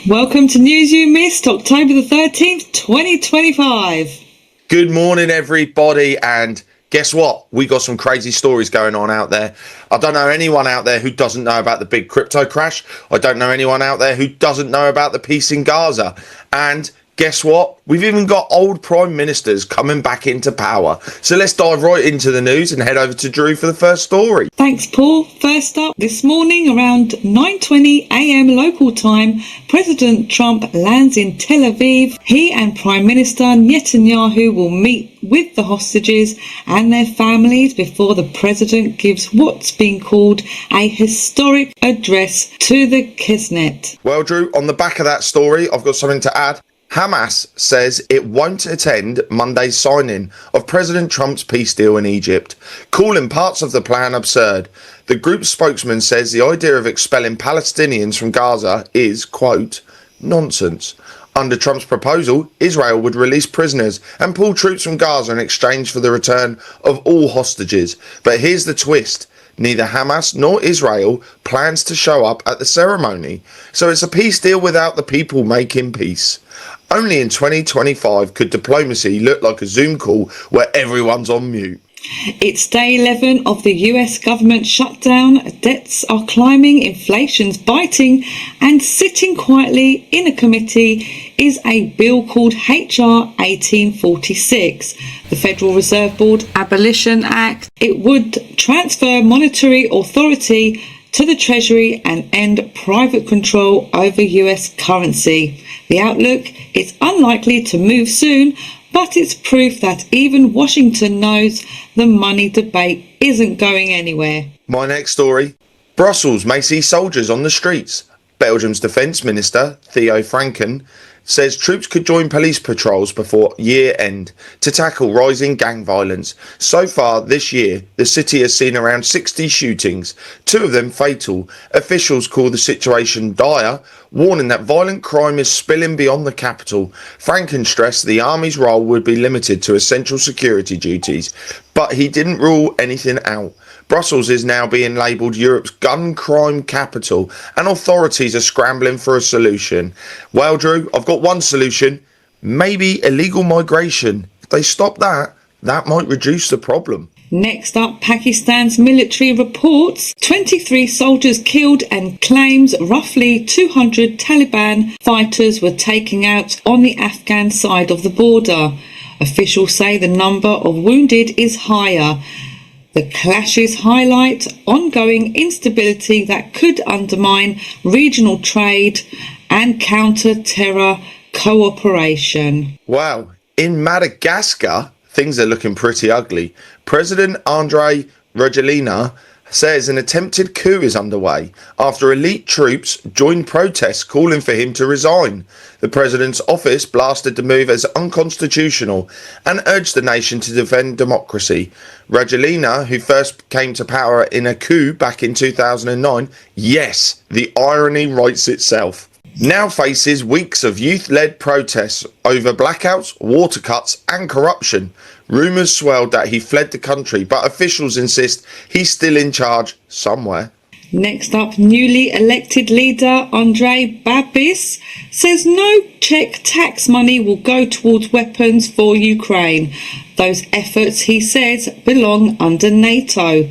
Welcome to News You Missed, October the 13th, 2025. Good morning, everybody, and guess what? We got some crazy stories going on out there. I don't know anyone out there who doesn't know about the big crypto crash. I don't know anyone out there who doesn't know about the peace in Gaza. And guess what? We've even got old prime ministers coming back into power. So let's dive right into the news and head over to Drew for the first story. Thanks, Paul. First up, this morning around 9:20 a.m. local time, President Trump lands in Tel Aviv. He and Prime Minister Netanyahu will meet with the hostages and their families before the president gives what's been called a historic address to the Knesset. Well, Drew, on the back of that story, I've got something to add. Hamas says it won't attend Monday's signing of President Trump's peace deal in Egypt, calling parts of the plan absurd. The group's spokesman says the idea of expelling Palestinians from Gaza is, quote, nonsense. Under Trump's proposal, Israel would release prisoners and pull troops from Gaza in exchange for the return of all hostages. But here's the twist. Neither Hamas nor Israel plans to show up at the ceremony. So it's a peace deal without the people making peace. Only in 2025 could diplomacy look like a Zoom call where everyone's on mute. It's day 11 of the US government shutdown. Debts are climbing, inflation's biting, and sitting quietly in a committee is a bill called HR 1846, the Federal Reserve Board Abolition Act. It would transfer monetary authority to the Treasury and end private control over US currency. The outlook is unlikely to move soon, but it's proof that even Washington knows the money debate isn't going anywhere. My next story. Brussels may see soldiers on the streets. Belgium's Defence Minister, Theo Franken, says troops could join police patrols before year end to tackle rising gang violence. So far this year, the city has seen around 60 shootings, 2 of them fatal. Officials call the situation dire, warning that violent crime is spilling beyond the capital. Franken stressed the army's role would be limited to essential security duties, but he didn't rule anything out. Brussels is now being labelled Europe's gun crime capital, and authorities are scrambling for a solution. Well, Drew, I've got one solution. Maybe illegal migration. If they stop that, that might reduce the problem. Next up, Pakistan's military reports 23 soldiers killed and claims roughly 200 Taliban fighters were taken out on the Afghan side of the border. Officials say the number of wounded is higher. The clashes highlight ongoing instability that could undermine regional trade and counter-terror cooperation. Wow, in Madagascar, things are looking pretty ugly. President André Rajoelina says an attempted coup is underway after elite troops joined protests calling for him to resign. The president's office blasted the move as unconstitutional and urged the nation to defend democracy. Rajoelina, who first came to power in a coup back in 2009, yes, the irony writes itself, now faces weeks of youth-led protests over blackouts, water cuts and corruption. Rumours swelled that he fled the country, but officials insist he's still in charge somewhere. Next up, newly elected leader Andrej Babis says no Czech tax money will go towards weapons for Ukraine. Those efforts, he says, belong under NATO.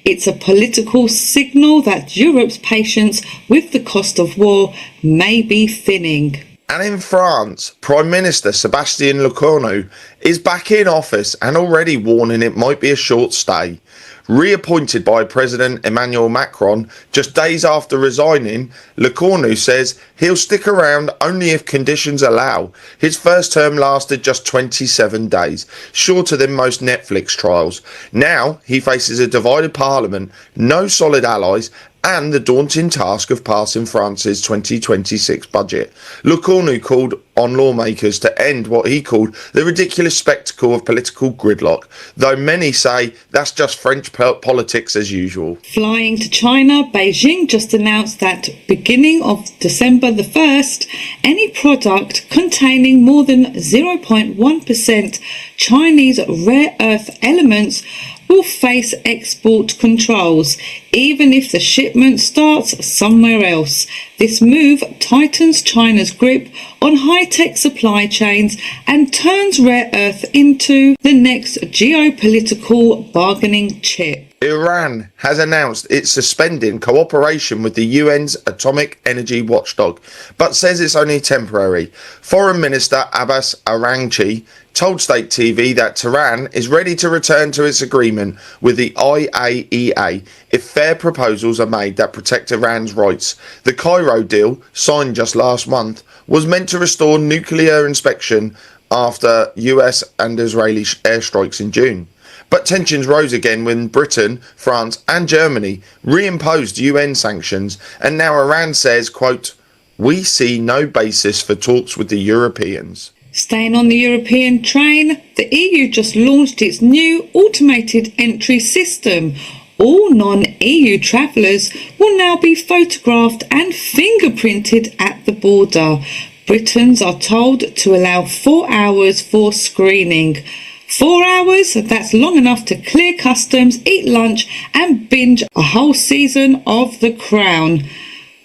It's a political signal that Europe's patience with the cost of war may be thinning. And in France, Prime Minister Sébastien Lecornu is back in office and already warning it might be a short stay. Reappointed by President Emmanuel Macron just days after resigning, Lecornu says he'll stick around only if conditions allow. His first term lasted just 27 days, shorter than most Netflix trials. Now he faces a divided parliament, no solid allies, and the daunting task of passing France's 2026 budget. Lecornu called on lawmakers to end what he called the ridiculous spectacle of political gridlock, though many say that's just French politics as usual. Flying to China, Beijing just announced that beginning of December the 1st, any product containing more than 0.1% Chinese rare earth elements will face export controls, even if the shipment starts somewhere else. This move tightens China's grip on high-tech supply chains and turns rare earth into the next geopolitical bargaining chip. Iran has announced it's suspending cooperation with the UN's atomic energy watchdog, but says it's only temporary. Foreign Minister Abbas Araghchi told State TV that Tehran is ready to return to its agreement with the IAEA if fair proposals are made that protect Iran's rights. The Cairo deal, signed just last month, was meant to restore nuclear inspection after US and Israeli airstrikes in June. But tensions rose again when Britain, France and Germany reimposed UN sanctions, and now Iran says, quote, "We see no basis for talks with the Europeans." Staying on the European train, the EU just launched its new automated entry system. All non-EU travellers will now be photographed and fingerprinted at the border. Britons are told to allow 4 hours for screening. 4 hours? That's long enough to clear customs, eat lunch and binge a whole season of The Crown.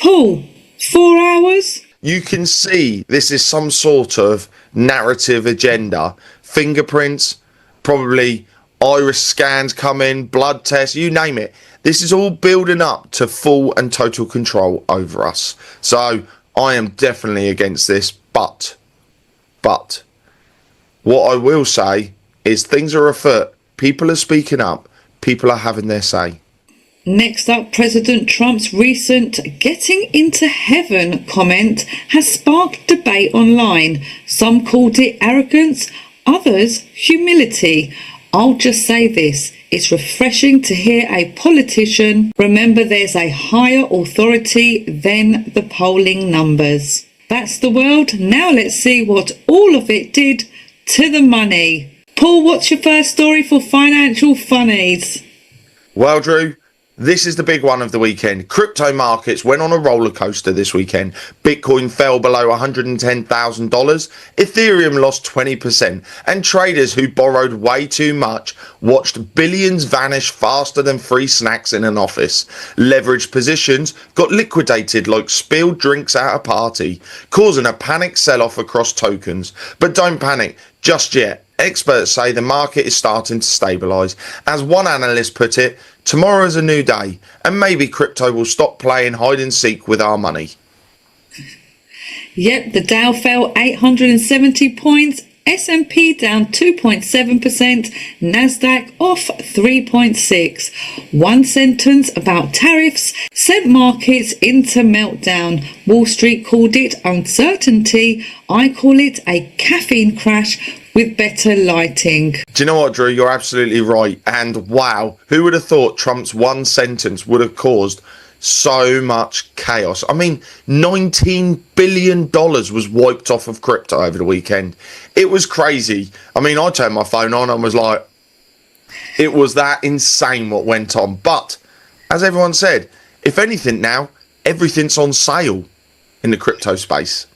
Paul, 4 hours? You can see this is some sort of narrative agenda. Fingerprints, probably iris scans coming, blood tests, you name it. This is all building up to full and total control over us. So I am definitely against this, but what I will say is things are afoot. People are speaking up. People are having their say. Next up, President Trump's recent "getting into heaven" comment has sparked debate online. Some called it arrogance, others humility. I'll just say this, it's refreshing to hear a politician remember there's a higher authority than the polling numbers. That's the world. Now let's see what all of it did to the money. Paul, what's your first story for financial funnies? Well, Drew, this is the big one of the weekend. Crypto markets went on a roller coaster this weekend. Bitcoin fell below $110,000. Ethereum lost 20%. And traders who borrowed way too much watched billions vanish faster than free snacks in an office. Leveraged positions got liquidated like spilled drinks at a party, causing a panic sell-off across tokens. But don't panic just yet. Experts say the market is starting to stabilise. As one analyst put it, tomorrow is a new day, and maybe crypto will stop playing hide and seek with our money. Yep, the Dow fell 870 points, S&P down 2.7%, Nasdaq off 3.6%. One sentence about tariffs sent markets into meltdown. Wall Street called it uncertainty. I call it a caffeine crash with better lighting. Do you know what, Drew? You're absolutely right. And wow, who would have thought Trump's one sentence would have caused so much chaos? I mean, $19 billion was wiped off of crypto over the weekend. It was crazy. I mean, I turned my phone on and was like, it was that insane what went on. But as everyone said, if anything now, everything's on sale in the crypto space.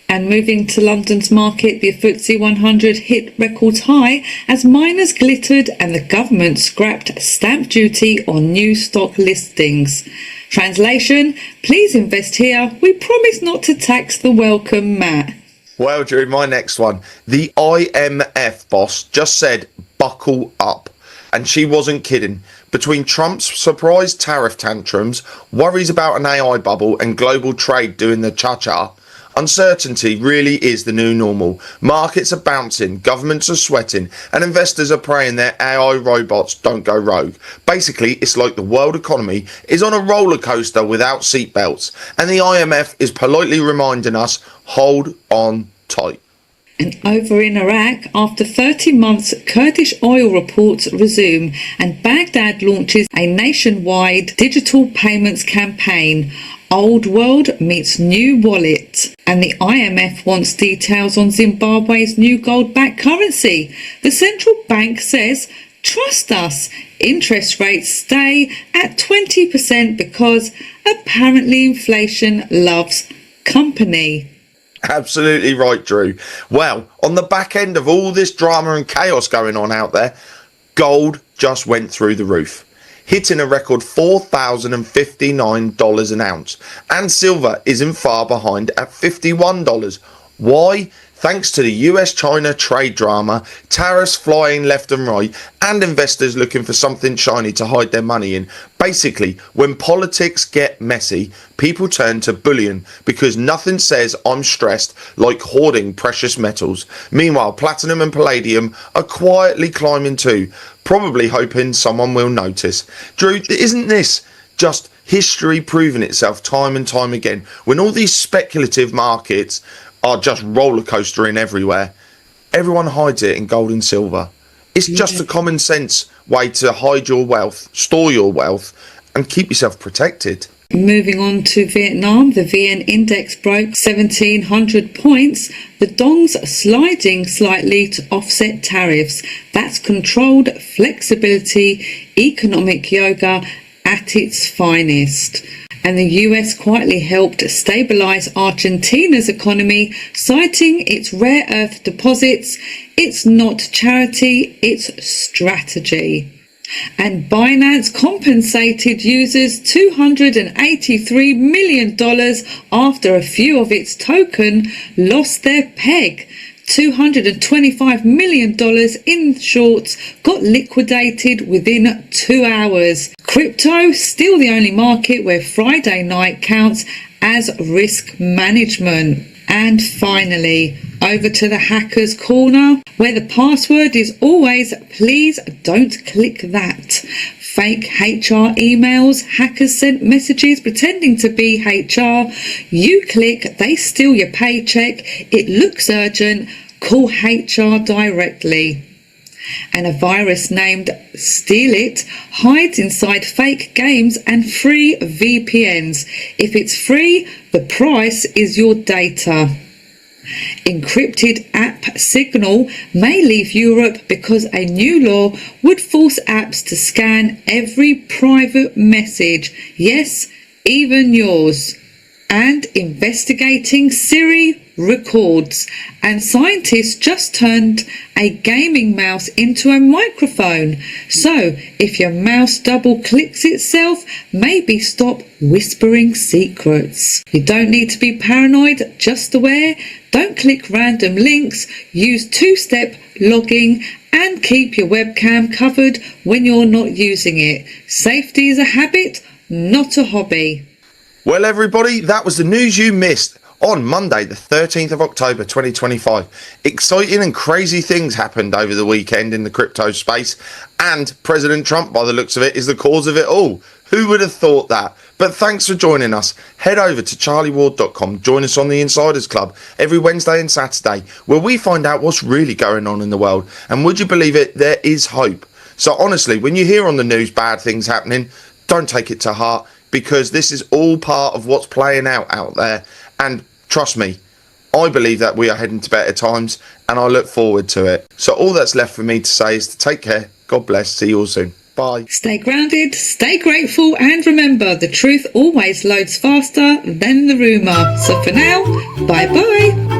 And moving to London's market, the FTSE 100 hit record high as miners glittered and the government scrapped stamp duty on new stock listings. Translation, please invest here. We promise not to tax the welcome mat. Well, Drew, my next one. The IMF boss just said, buckle up. And she wasn't kidding. Between Trump's surprise tariff tantrums, worries about an AI bubble and global trade doing the cha-cha, uncertainty really is the new normal. Markets are bouncing, governments are sweating, and investors are praying their AI robots don't go rogue. Basically, it's like the world economy is on a roller coaster without seatbelts, and the IMF is politely reminding us, hold on tight. And over in Iraq, after 30 months, Kurdish oil reports resume and Baghdad launches a nationwide digital payments campaign. Old world meets new wallet. And the IMF wants details on Zimbabwe's new gold-backed currency. The central bank says, trust us, interest rates stay at 20% because apparently inflation loves company. Absolutely right, Drew. Well, on the back end of all this drama and chaos going on out there, gold just went through the roof, hitting a record $4,059 an ounce, and silver isn't far behind at $51. Why? Thanks to the US-China trade drama, tariffs flying left and right, and investors looking for something shiny to hide their money in. Basically, when politics get messy, people turn to bullion because nothing says I'm stressed like hoarding precious metals. Meanwhile, platinum and palladium are quietly climbing too, probably hoping someone will notice. Drew, isn't this just history proving itself time and time again? When all these speculative markets are just roller coastering everywhere, everyone hides it in gold and silver. It's just a common sense way to hide your wealth, store your wealth, and keep yourself protected. Moving on to Vietnam, the VN index broke 1,700 points. The dong's sliding slightly to offset tariffs. That's controlled flexibility, economic yoga at its finest. And the US quietly helped stabilize Argentina's economy, citing its rare earth deposits. It's not charity, it's strategy. And Binance compensated users $283 million after a few of its token lost their peg. $225 million in shorts got liquidated within 2 hours. Crypto still the only market where Friday night counts as risk management. And finally, over to the hackers corner, where the password is always please don't click that. Fake HR emails, hackers sent messages pretending to be HR. You click, they steal your paycheck. It looks urgent. Call HR directly. And a virus named Steal It hides inside fake games and free VPNs. If it's free, the price is your data. Encrypted app Signal may leave Europe because a new law would force apps to scan every private message. Yes, even yours. And investigating Siri records. And scientists just turned a gaming mouse into a microphone. So if your mouse double clicks itself, maybe stop whispering secrets. You don't need to be paranoid, just aware. Don't click random links. Use two-step logging and keep your webcam covered when you're not using it. Safety is a habit, not a hobby. Well, everybody, that was the news you missed on Monday, the 13th of October, 2025. Exciting and crazy things happened over the weekend in the crypto space, and President Trump, by the looks of it, is the cause of it all. Who would have thought that? But thanks for joining us. Head over to charlieward.com. Join us on the Insiders Club every Wednesday and Saturday, where we find out what's really going on in the world. And would you believe it, there is hope. So honestly, when you hear on the news bad things happening, don't take it to heart, because this is all part of what's playing out there. And trust me, I believe that we are heading to better times, and I look forward to it. So all that's left for me to say is to take care. God bless. See you all soon. Bye. Stay grounded, stay grateful, and remember, the truth always loads faster than the rumour. So for now, bye-bye.